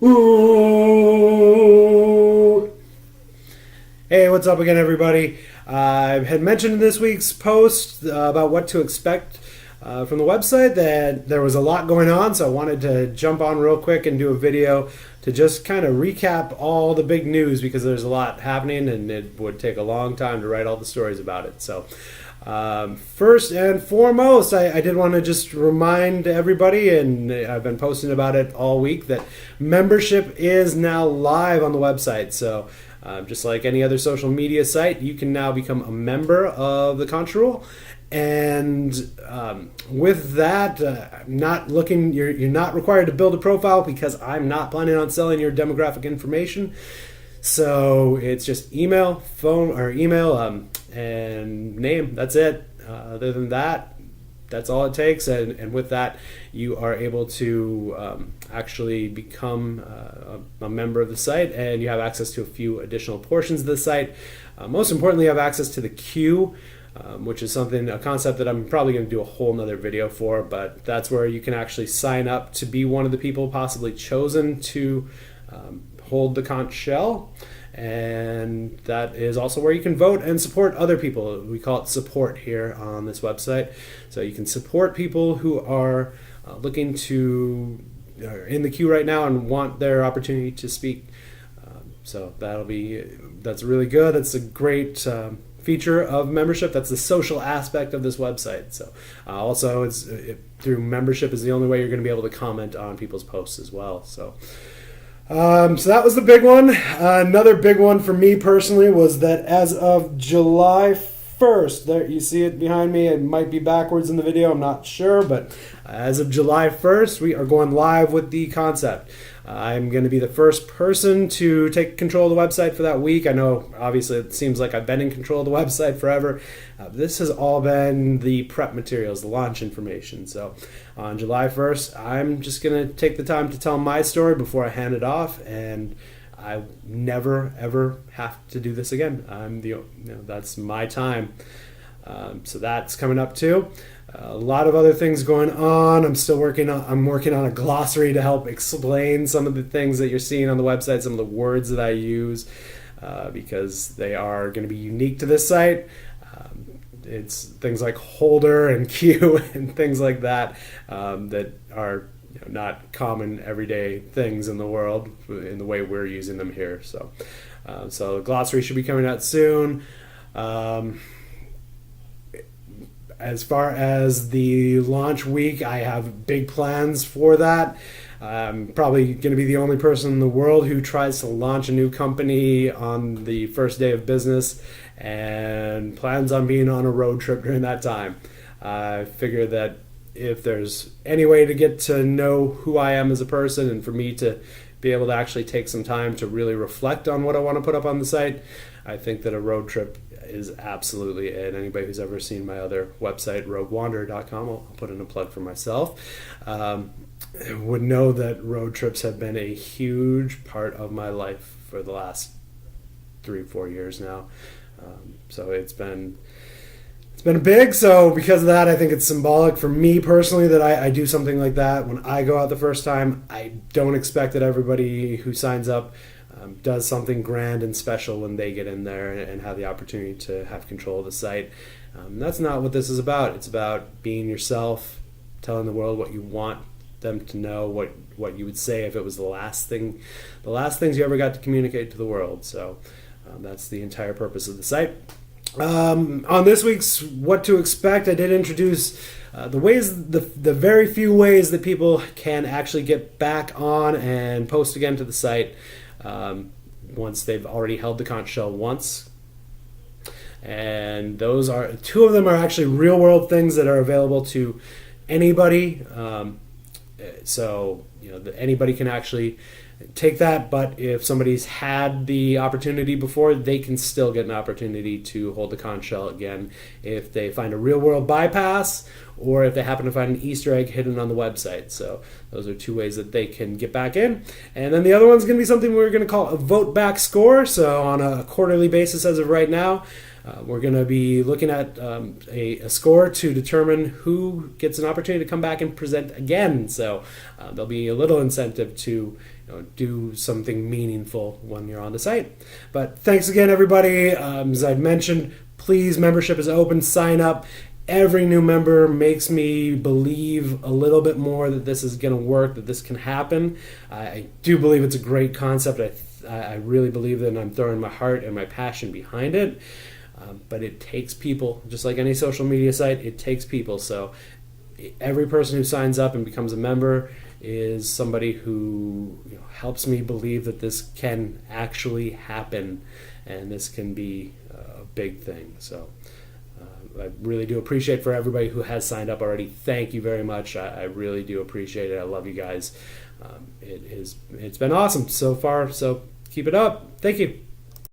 Ooh. Hey, what's up again, everybody? I had mentioned in this week's post about what to expect from the website that there was a lot going on, so I wanted to jump on real quick and do a video to just kind of recap all the big news because there's a lot happening and it would take a long time to write all the stories about it. So first and foremost, I did want to just remind everybody, and I've been posting about it all week, that membership is now live on the website. So just like any other social media site, you can now become a member of the Contrarule. And with that, you're not required to build a profile because I'm not planning on selling your demographic information. So it's just email, phone, or email and name. That's it. Other than that, that's all it takes. And with that, you are able to actually become a member of the site, and you have access to a few additional portions of the site. Most importantly, you have access to the queue, which is a concept that I'm probably going to do a whole nother video for, but that's where you can actually sign up to be one of the people possibly chosen to hold the conch shell. And that is also where you can vote and support other people. We call it support here on this website. So you can support people who are looking to, are in the queue right now and want their opportunity to speak. So that's really good. That's a great feature of membership. That's the social aspect of this website. So also through membership is the only way you're going to be able to comment on people's posts as well. So that was the big one. Another big one for me personally was that as of July 1st, there you see it behind me. It might be backwards in the video, I'm not sure, but as of July 1st, we are going live with the concept. I'm going to be the first person to take control of the website for that week. I know, obviously, it seems like I've been in control of the website forever. This has all been the prep materials, the launch information. So on July 1st, I'm just going to take the time to tell my story before I hand it off, and I never, ever have to do this again. That's my time. So that's coming up too. A lot of other things going on. I'm working on a glossary to help explain some of the things that you're seeing on the website, some of the words that I use, because they are going to be unique to this site. It's things like holder and queue and things like that that are not common everyday things in the world in the way we're using them here. So the glossary should be coming out soon. As far as the launch week, I have big plans for that. I'm probably going to be the only person in the world who tries to launch a new company on the first day of business and plans on being on a road trip during that time. I figure that if there's any way to get to know who I am as a person and for me to be able to actually take some time to really reflect on what I want to put up on the site, I think that a road trip is absolutely it. Anybody who's ever seen my other website, roguewanderer.com, I'll put in a plug for myself, would know that road trips have been a huge part of my life for the last 3-4 years now. So it's been big. So because of that, I think it's symbolic for me personally that I do something like that. When I go out the first time, I don't expect that everybody who signs up does something grand and special when they get in there and have the opportunity to have control of the site. That's not what this is about. It's about being yourself, telling the world what you want them to know, what you would say if it was the last things you ever got to communicate to the world. So that's the entire purpose of the site. On this week's What to Expect, I did introduce the very few ways that people can actually get back on and post again to the site once they've already held the conch shell once. And those are two of them are actually real world things that are available to anybody. So anybody can actually take that, but if somebody's had the opportunity before, they can still get an opportunity to hold the conch shell again if they find a real world bypass or if they happen to find an Easter egg hidden on the website. So those are two ways that they can get back in. And then the other one's going to be something we're going to call a vote back score. So on a quarterly basis as of right now, We're going to be looking at a score to determine who gets an opportunity to come back and present again. So there'll be a little incentive to do something meaningful when you're on the site. But thanks again, everybody. As I mentioned, please, membership is open. Sign up. Every new member makes me believe a little bit more that this is going to work, that this can happen. I do believe it's a great concept. I really believe that, and I'm throwing my heart and my passion behind it. But it takes people, just like any social media site, it takes people. So every person who signs up and becomes a member is somebody who helps me believe that this can actually happen and this can be a big thing. So I really do appreciate for everybody who has signed up already. Thank you very much. I really do appreciate it. I love you guys. It's been awesome so far, so keep it up. Thank you.